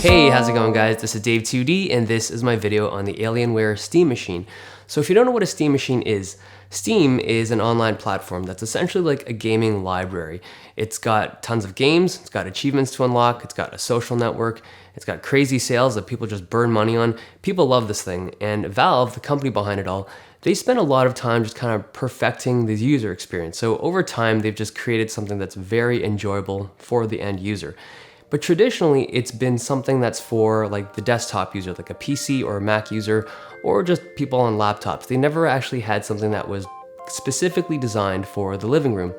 Hey, how's it going guys? This is Dave 2D and this is my video on the Alienware Steam Machine. So if you don't know what a Steam Machine is, Steam is an online platform that's essentially like a gaming library. It's got tons of games, it's got achievements to unlock, it's got a social network, it's got crazy sales that people just burn money on. People love this thing, and Valve, the company behind it all, they spend a lot of time just kind of perfecting the user experience. So over time, they've just created something that's very enjoyable for the end user. But traditionally, it's been something that's for like the desktop user, like a PC or a Mac user, or just people on laptops. They never actually had something that was specifically designed for the living room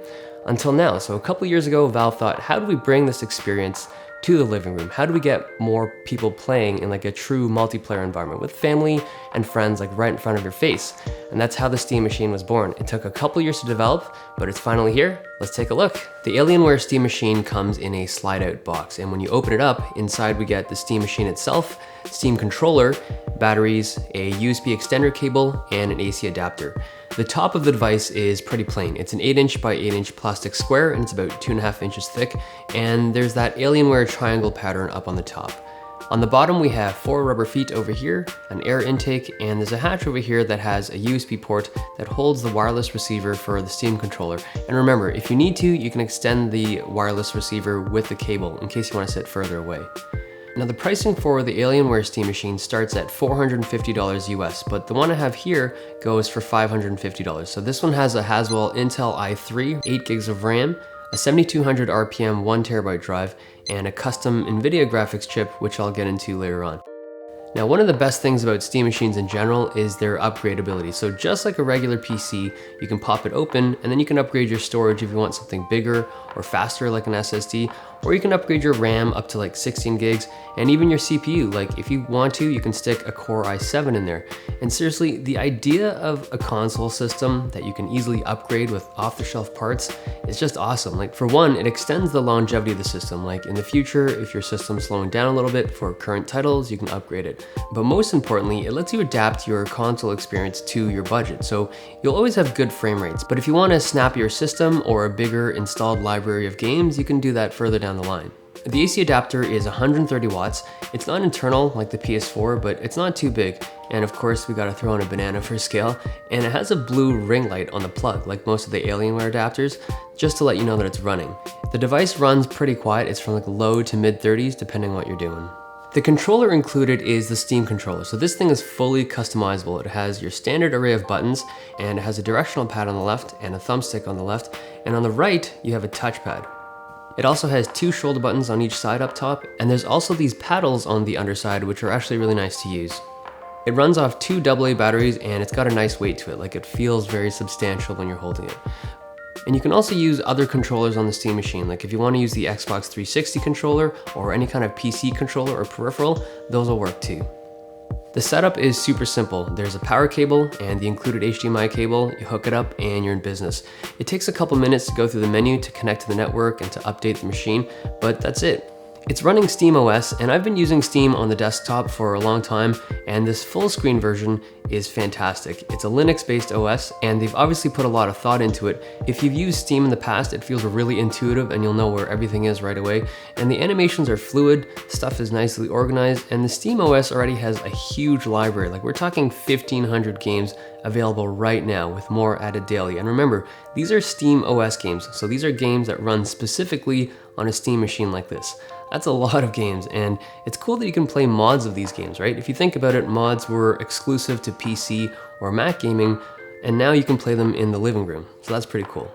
until now. So a couple years ago, Valve thought, how do we bring this experience to the living room? How do we get more people playing in like a true multiplayer environment with family and friends like right in front of your face? And that's how the Steam Machine was born. It took a couple years to develop, but it's finally here. Let's take a look. The Alienware Steam Machine comes in a slide out box, and when you open it up, inside we get the Steam Machine itself, Steam controller, batteries, a USB extender cable, and an AC adapter. The top of the device is pretty plain. It's an 8" by 8" plastic square, and it's about 2.5 inches thick, and there's that Alienware triangle pattern up on the top. On the bottom we have 4 rubber feet over here, an air intake, and there's a hatch over here that has a USB port that holds the wireless receiver for the Steam controller. And remember, if you need to, you can extend the wireless receiver with the cable in case you want to sit further away. Now the pricing for the Alienware Steam Machine starts at $450 US, but the one I have here goes for $550. So this one has a Haswell Intel i3, 8 gigs of RAM, a 7200 RPM 1TB drive, and a custom Nvidia graphics chip, which I'll get into later on. Now, one of the best things about Steam Machines in general is their upgradability. So just like a regular PC, you can pop it open and then you can upgrade your storage if you want something bigger or faster like an SSD, or you can upgrade your RAM up to like 16 gigs, and even your CPU. Like if you want to, you can stick a Core i7 in there. And seriously, the idea of a console system that you can easily upgrade with off-the-shelf parts is just awesome. Like for one, it extends the longevity of the system. Like in the future, if your system's slowing down a little bit for current titles, you can upgrade it. But most importantly, it lets you adapt your console experience to your budget. So you'll always have good frame rates, but if you want a snappier system or a bigger installed library of games, you can do that further down the line. The AC adapter is 130 watts. It's not internal like the PS4, but it's not too big. And of course, we gotta throw in a banana for scale. And it has a blue ring light on the plug, like most of the Alienware adapters, just to let you know that it's running. The device runs pretty quiet. It's from like low to mid 30s, depending on what you're doing. The controller included is the Steam controller. So this thing is fully customizable. It has your standard array of buttons, and it has a directional pad on the left and a thumbstick on the left. And on the right, you have a touchpad. It also has 2 shoulder buttons on each side up top, and there's also these paddles on the underside, which are actually really nice to use. It runs off 2 AA batteries, and it's got a nice weight to it. Like it feels very substantial when you're holding it. And you can also use other controllers on the Steam Machine. Like if you want to use the Xbox 360 controller or any kind of PC controller or peripheral, those will work too. The setup is super simple. There's a power cable and the included HDMI cable. You hook it up and you're in business. It takes a couple minutes to go through the menu to connect to the network and to update the machine, but that's it. It's running Steam OS, and I've been using Steam on the desktop for a long time, and this full screen version is fantastic. It's a Linux-based OS, and they've obviously put a lot of thought into it. If you've used Steam in the past, it feels really intuitive and you'll know where everything is right away. And the animations are fluid, stuff is nicely organized, and the Steam OS already has a huge library. Like we're talking 1,500 games available right now, with more added daily. And remember, these are Steam OS games, so these are games that run specifically on a Steam machine like this. That's a lot of games, and it's cool that you can play mods of these games, right? If you think about it, mods were exclusive to PC or Mac gaming, and now you can play them in the living room, so that's pretty cool.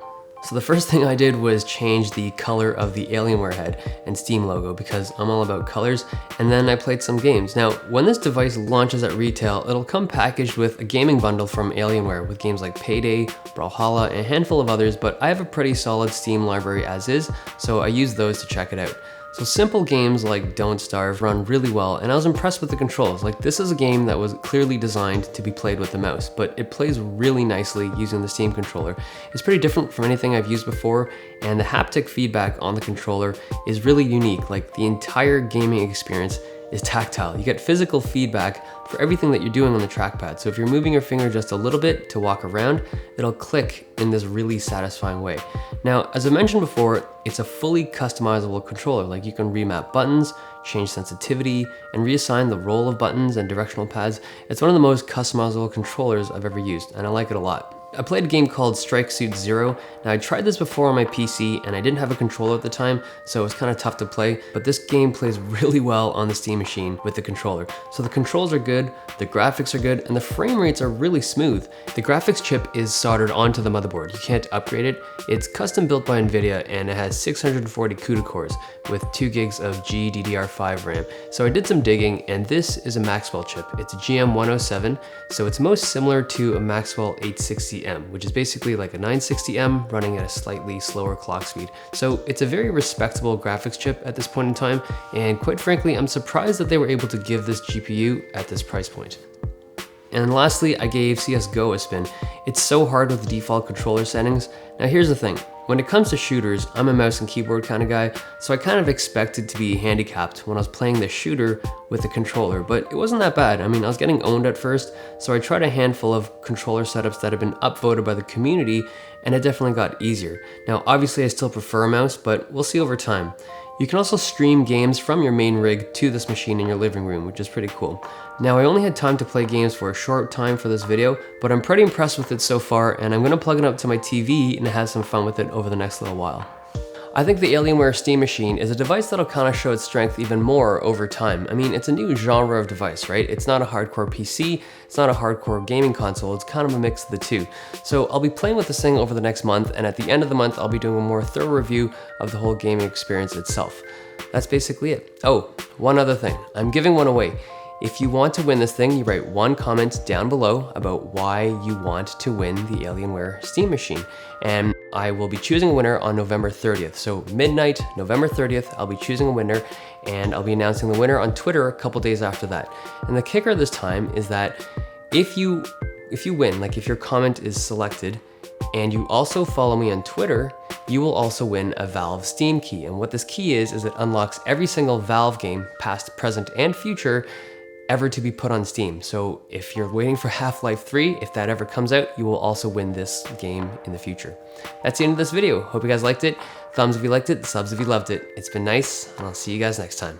So the first thing I did was change the color of the Alienware head and Steam logo, because I'm all about colors, and then I played some games. Now, when this device launches at retail, it'll come packaged with a gaming bundle from Alienware with games like Payday, Brawlhalla, and a handful of others, but I have a pretty solid Steam library as is, so I used those to check it out. So simple games like Don't Starve run really well, and I was impressed with the controls. Like this is a game that was clearly designed to be played with the mouse, but it plays really nicely using the Steam controller. It's pretty different from anything I've used before, and the haptic feedback on the controller is really unique. Like the entire gaming experience is tactile. You get physical feedback for everything that you're doing on the trackpad. So if you're moving your finger just a little bit to walk around, it'll click in this really satisfying way. Now, as I mentioned before, it's a fully customizable controller. Like you can remap buttons, change sensitivity, and reassign the role of buttons and directional pads. It's one of the most customizable controllers I've ever used, and I like it a lot. I played a game called Strike Suit Zero. Now I tried this before on my PC and I didn't have a controller at the time, so it was kind of tough to play, but this game plays really well on the Steam Machine with the controller. So the controls are good, the graphics are good, and the frame rates are really smooth. The graphics chip is soldered onto the motherboard. You can't upgrade it. It's custom built by Nvidia and it has 640 CUDA cores with 2 gigs of GDDR5 RAM. So I did some digging and this is a Maxwell chip. It's a GM107, so it's most similar to a Maxwell 860M, which is basically like a 960M running at a slightly slower clock speed. So it's a very respectable graphics chip at this point in time, and quite frankly, I'm surprised that they were able to give this GPU at this price point. And lastly, I gave Csgo a spin. It's so hard with the default controller settings. Now here's the thing. When it comes to shooters, I'm a mouse and keyboard kind of guy, so I kind of expected to be handicapped when I was playing the shooter with the controller, but it wasn't that bad. I mean, I was getting owned at first, so I tried a handful of controller setups that have been upvoted by the community, and it definitely got easier. Now, obviously I still prefer a mouse, but we'll see over time. You can also stream games from your main rig to this machine in your living room, which is pretty cool. Now, I only had time to play games for a short time for this video, but I'm pretty impressed with it so far, and I'm gonna plug it up to my TV and have some fun with it over the next little while. I think the Alienware Steam Machine is a device that'll kind of show its strength even more over time. I mean, it's a new genre of device, right? It's not a hardcore PC, it's not a hardcore gaming console, it's kind of a mix of the two. So I'll be playing with this thing over the next month, and at the end of the month, I'll be doing a more thorough review of the whole gaming experience itself. That's basically it. Oh, one other thing, I'm giving one away. If you want to win this thing, you write one comment down below about why you want to win the Alienware Steam Machine. And I will be choosing a winner on November 30th. So midnight, November 30th, I'll be choosing a winner and I'll be announcing the winner on Twitter a couple days after that. And the kicker this time is that if you win, like if your comment is selected and you also follow me on Twitter, you will also win a Valve Steam key. And what this key is it unlocks every single Valve game, past, present, and future, ever to be put on Steam. So if you're waiting for Half-Life 3, if that ever comes out, you will also win this game in the future. That's the end of this video. Hope you guys liked it. Thumbs if you liked it, subs if you loved it. It's been nice, and I'll see you guys next time.